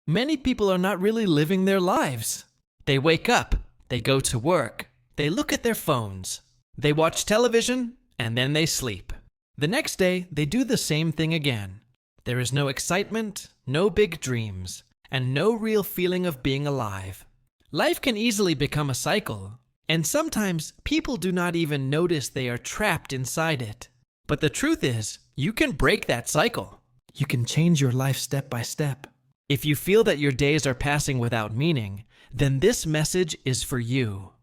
Many people are not really living their lives. They wake up, they go to work, they look at their phones, they watch television, and then they sleep. The next day, they do the same thing again. There is no excitement, no big dreams, and no real feeling of being alive. Life can easily become a cycle, and sometimes people do not even notice they are trapped inside it. But the truth is, you can break that cycle. You can change your life step by step. If you feel that your days are passing without meaning, then this message is for you.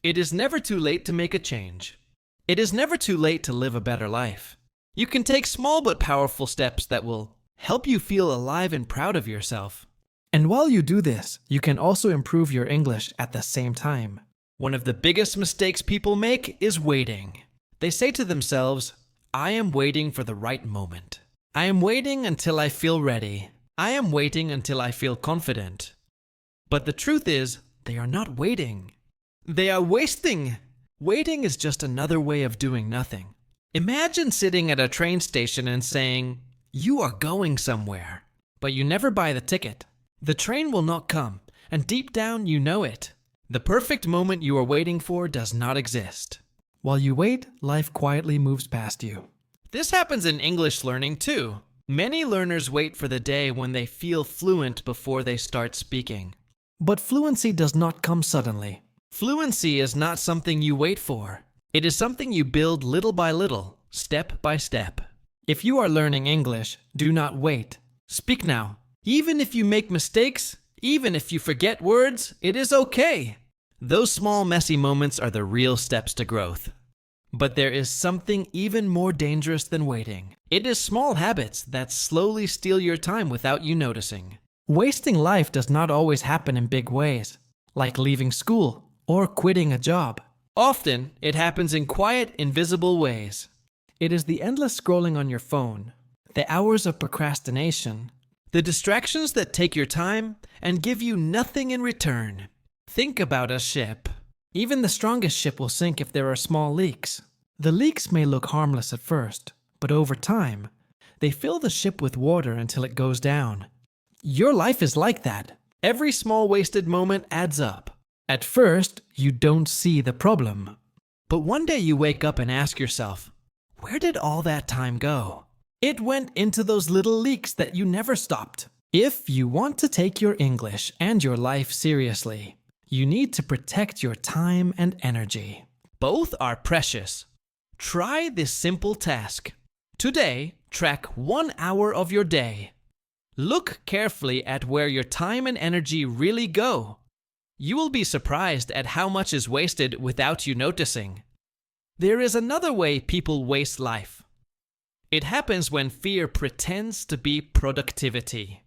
It is never too late to make a change. It is never too late to live a better life. You can take small but powerful steps that will help you feel alive and proud of yourself. And while you do this, you can also improve your English at the same time. One of the biggest mistakes people make is waiting. They say to themselves, I am waiting for the right moment. I am waiting until I feel ready. I am waiting until I feel confident. But the truth is, they are not waiting. They are wasting. Waiting is just another way of doing nothing. Imagine sitting at a train station and saying, you are going somewhere, but you never buy the ticket. The train will not come, and deep down you know it. The perfect moment you are waiting for does not exist. While you wait, life quietly moves past you. This happens in English learning too. Many learners wait for the day when they feel fluent before they start speaking. But fluency does not come suddenly. Fluency is not something you wait for. It is something you build little by little, step by step. If you are learning English, do not wait. Speak now. Even if you make mistakes, even if you forget words, it is okay. Those small messy moments are the real steps to growth. But there is something even more dangerous than waiting. It is small habits that slowly steal your time without you noticing. Wasting life does not always happen in big ways, like leaving school or quitting a job. Often, it happens in quiet, invisible ways. It is the endless scrolling on your phone, the hours of procrastination, the distractions that take your time and give you nothing in return. Think about a ship. Even the strongest ship will sink if there are small leaks. The leaks may look harmless at first, but over time, they fill the ship with water until it goes down. Your life is like that. Every small wasted moment adds up. At first, you don't see the problem. But one day you wake up and ask yourself, where did all that time go? It went into those little leaks that you never stopped. If you want to take your English and your life seriously, you need to protect your time and energy. Both are precious. Try this simple task. Today, track 1 hour of your day. Look carefully at where your time and energy really go. You will be surprised at how much is wasted without you noticing. There is another way people waste life. It happens when fear pretends to be productivity.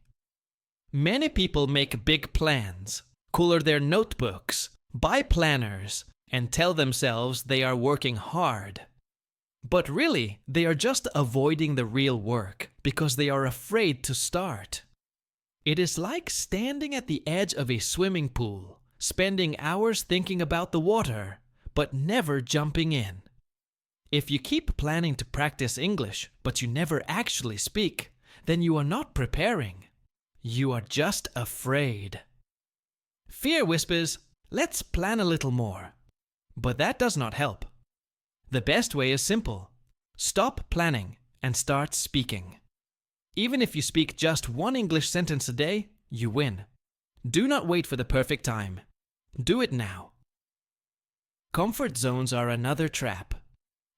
Many people make big plans, color their notebooks, buy planners, and tell themselves they are working hard. But really, they are just avoiding the real work because they are afraid to start. It is like standing at the edge of a swimming pool, spending hours thinking about the water, but never jumping in. If you keep planning to practice English, but you never actually speak, then you are not preparing. You are just afraid. Fear whispers, let's plan a little more. But that does not help. The best way is simple. Stop planning and start speaking. Even if you speak just 1 English sentence a day, you win. Do not wait for the perfect time. Do it now. Comfort zones are another trap.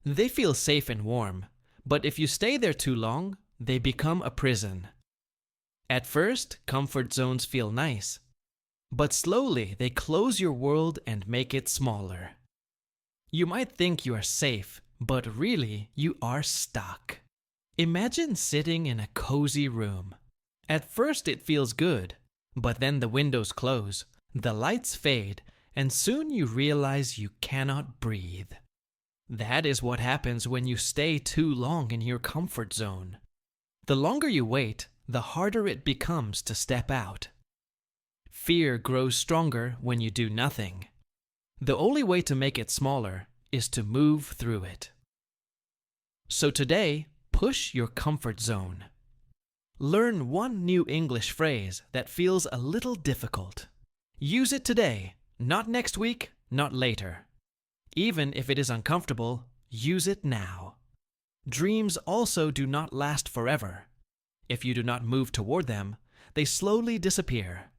They feel safe and warm, but if you stay there too long, they become a prison. At first, comfort zones feel nice, but slowly they close your world and make it smaller. You might think you are safe, but really you are stuck. Imagine sitting in a cozy room. At first it feels good, but then the windows close, the lights fade, and soon you realize you cannot breathe. That is what happens when you stay too long in your comfort zone. The longer you wait, the harder it becomes to step out. Fear grows stronger when you do nothing. The only way to make it smaller is to move through it. So today, push your comfort zone. Learn one new English phrase that feels a little difficult. Use it today, not next week, not later. Even if it is uncomfortable, use it now. Dreams also do not last forever. If you do not move toward them, they slowly disappear.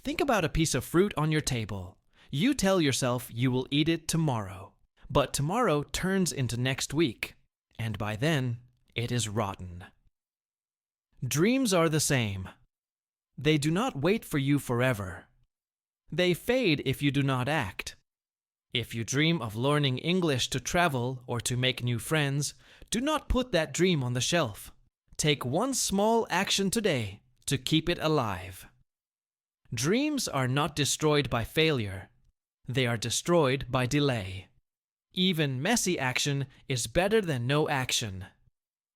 Think about a piece of fruit on your table. You tell yourself you will eat it tomorrow, but tomorrow turns into next week, and by then, it is rotten. Dreams are the same. They do not wait for you forever. They fade if you do not act. If you dream of learning English to travel or to make new friends, do not put that dream on the shelf. Take one small action today to keep it alive. Dreams are not destroyed by failure. They are destroyed by delay. Even messy action is better than no action.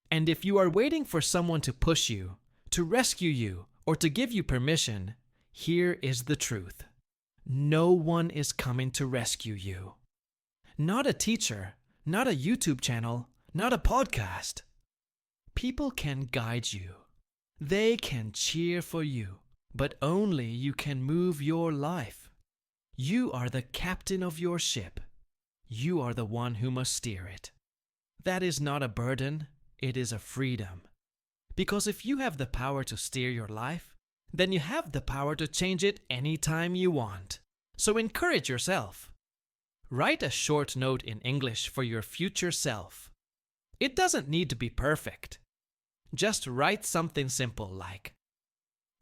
And if you are waiting for someone to push you, to rescue you, or to give you permission, here is the truth. No one is coming to rescue you. Not a teacher, not a YouTube channel, not a podcast. People can guide you. They can cheer for you, but only you can move your life. You are the captain of your ship. You are the one who must steer it. That is not a burden, it is a freedom. Because if you have the power to steer your life, then you have the power to change it anytime you want. So encourage yourself. Write a short note in English for your future self. It doesn't need to be perfect. Just write something simple like,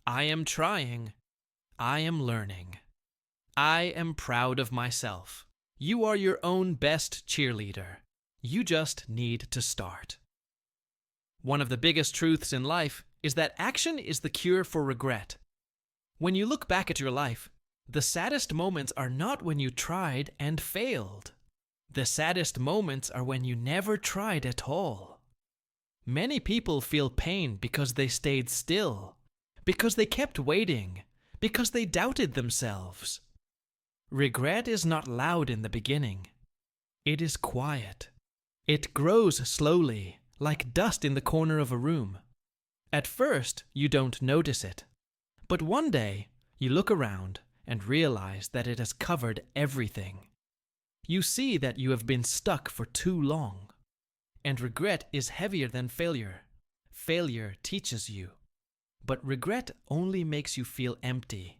I am trying. I am learning. I am proud of myself. You are your own best cheerleader. You just need to start. One of the biggest truths in life is that action is the cure for regret. When you look back at your life, the saddest moments are not when you tried and failed. The saddest moments are when you never tried at all. Many people feel pain because they stayed still, because they kept waiting, because they doubted themselves. Regret is not loud in the beginning. It is quiet. It grows slowly, like dust in the corner of a room. At first, you don't notice it. But one day, you look around and realize that it has covered everything. You see that you have been stuck for too long. And regret is heavier than failure. Failure teaches you. But regret only makes you feel empty.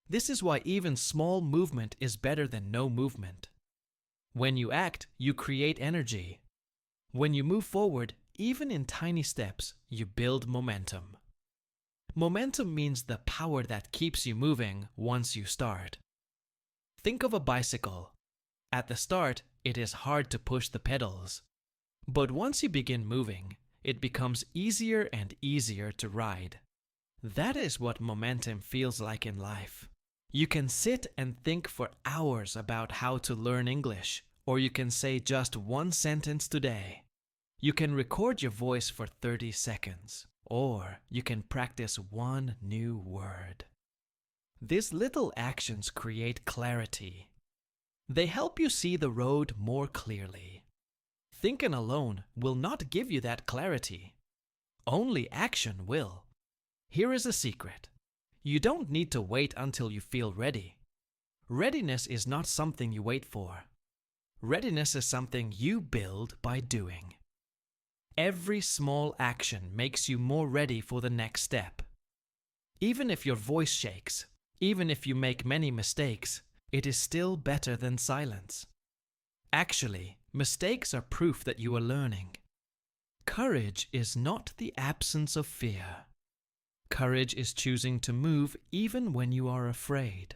This is why even small movement is better than no movement. When you act, you create energy. When you move forward, even in tiny steps, you build momentum. Momentum means the power that keeps you moving once you start. Think of a bicycle. At the start, it is hard to push the pedals. But once you begin moving, it becomes easier and easier to ride. That is what momentum feels like in life. You can sit and think for hours about how to learn English, or you can say just one sentence today. You can record your voice for 30 seconds, or you can practice one new word. These little actions create clarity. They help you see the road more clearly. Thinking alone will not give you that clarity. Only action will. Here is a secret. You don't need to wait until you feel ready. Readiness is not something you wait for. Readiness is something you build by doing. Every small action makes you more ready for the next step. Even if your voice shakes, even if you make many mistakes, it is still better than silence. Actually, mistakes are proof that you are learning. Courage is not the absence of fear. Courage is choosing to move even when you are afraid.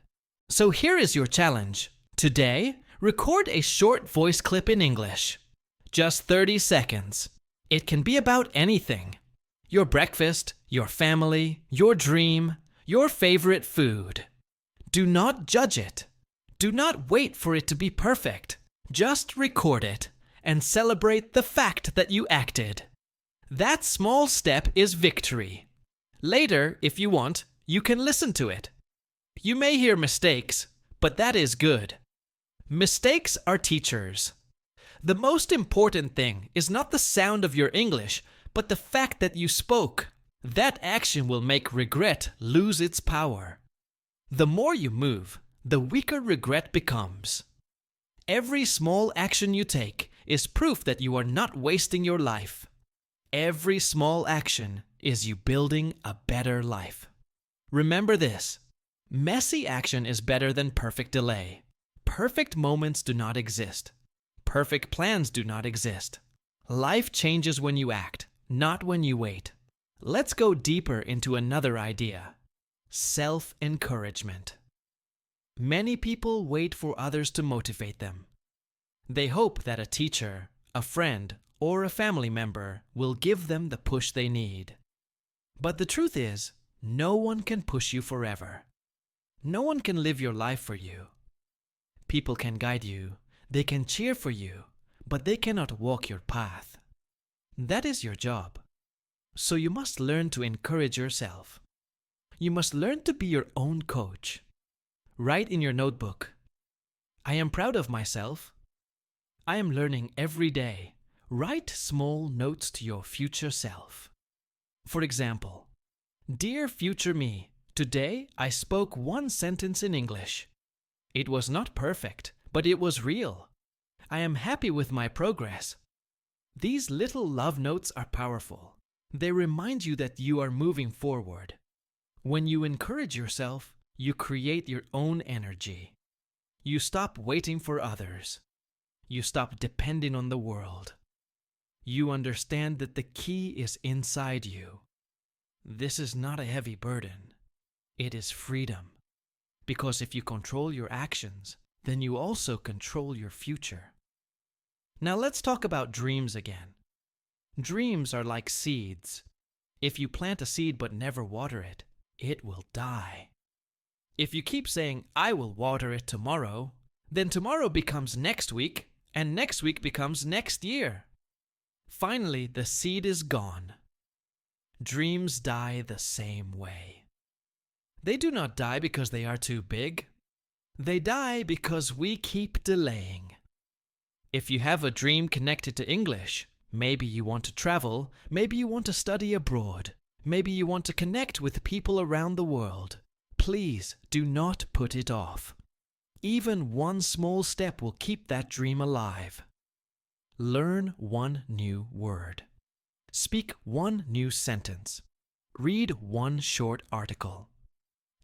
So here is your challenge. Today, record a short voice clip in English. Just 30 seconds. It can be about anything. Your breakfast, your family, your dream, your favorite food. Do not judge it. Do not wait for it to be perfect. Just record it and celebrate the fact that you acted. That small step is victory. Later, if you want, you can listen to it. You may hear mistakes, but that is good. Mistakes are teachers. The most important thing is not the sound of your English, but the fact that you spoke. That action will make regret lose its power. The more you move, the weaker regret becomes. Every small action you take is proof that you are not wasting your life. Every small action is you building a better life. Remember this: messy action is better than perfect delay. Perfect moments do not exist. Perfect plans do not exist. Life changes when you act, not when you wait. Let's go deeper into another idea: self-encouragement. Many people wait for others to motivate them. They hope that a teacher, a friend, or a family member will give them the push they need. But the truth is, no one can push you forever. No one can live your life for you. People can guide you, they can cheer for you, but they cannot walk your path. That is your job. So you must learn to encourage yourself. You must learn to be your own coach. Write in your notebook, "I am proud of myself. I am learning every day." Write small notes to your future self. For example, "Dear future me, today I spoke one sentence in English. It was not perfect, but it was real. I am happy with my progress." These little love notes are powerful. They remind you that you are moving forward. When you encourage yourself, you create your own energy. You stop waiting for others. You stop depending on the world. You understand that the key is inside you. This is not a heavy burden. It is freedom. Because if you control your actions, then you also control your future. Now let's talk about dreams again. Dreams are like seeds. If you plant a seed but never water it, it will die. If you keep saying, "I will water it tomorrow," then tomorrow becomes next week, and next week becomes next year. Finally, the seed is gone. Dreams die the same way. They do not die because they are too big. They die because we keep delaying. If you have a dream connected to English, maybe you want to travel, maybe you want to study abroad, maybe you want to connect with people around the world, please do not put it off. Even one small step will keep that dream alive. Learn one new word. Speak one new sentence. Read one short article.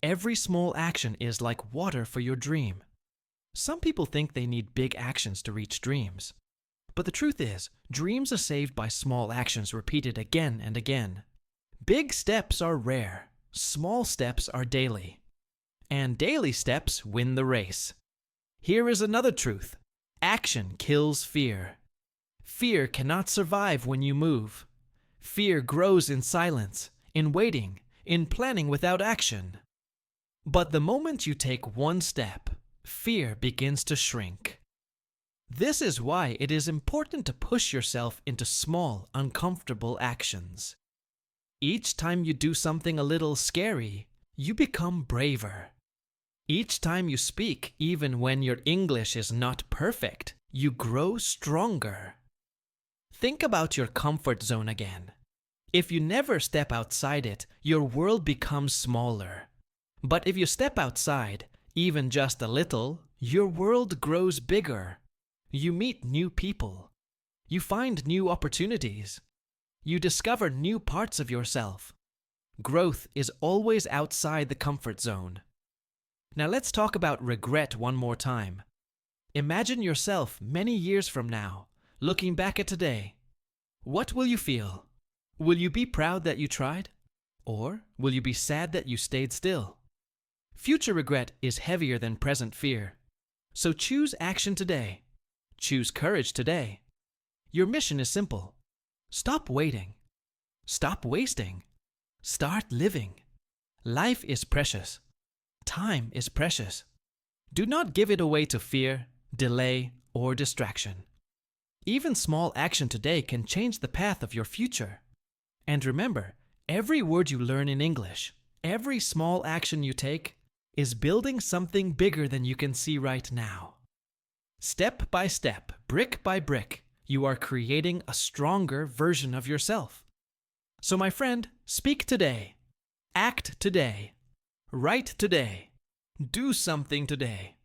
Every small action is like water for your dream. Some people think they need big actions to reach dreams. But the truth is, dreams are saved by small actions repeated again and again. Big steps are rare. Small steps are daily. And daily steps win the race. Here is another truth. Action kills fear. Fear cannot survive when you move. Fear grows in silence, in waiting, in planning without action. But the moment you take one step, fear begins to shrink. This is why it is important to push yourself into small, uncomfortable actions. Each time you do something a little scary, you become braver. Each time you speak, even when your English is not perfect, you grow stronger. Think about your comfort zone again. If you never step outside it, your world becomes smaller. But if you step outside, even just a little, your world grows bigger. You meet new people. You find new opportunities. You discover new parts of yourself. Growth is always outside the comfort zone. Now let's talk about regret one more time. Imagine yourself many years from now, looking back at today. What will you feel? Will you be proud that you tried? Or will you be sad that you stayed still? Future regret is heavier than present fear. So choose action today. Choose courage today. Your mission is simple. Stop waiting. Stop wasting. Start living. Life is precious. Time is precious. Do not give it away to fear, delay, or distraction. Even small action today can change the path of your future. And remember, every word you learn in English, every small action you take, is building something bigger than you can see right now. Step by step, brick by brick, you are creating a stronger version of yourself. So, my friend, speak today. Act today. Write today. Do something today.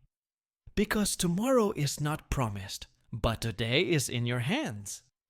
Because tomorrow is not promised, but today is in your hands.